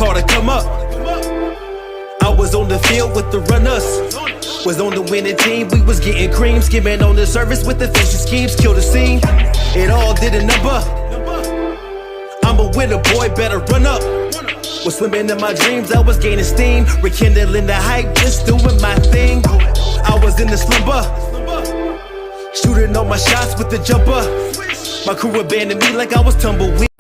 call to come up. I was on the field with the runners, was on the winning team. We was getting cream, skimming on the surface with the efficient schemes. Kill the scene, it all did a number. I'm a winner, boy, better run up. Was swimming in my dreams, I was gaining steam, rekindling the hype, just doing my thing. I was in the slumber, shooting all my shots with the jumper. My crew abandoned me like I was tumbleweed.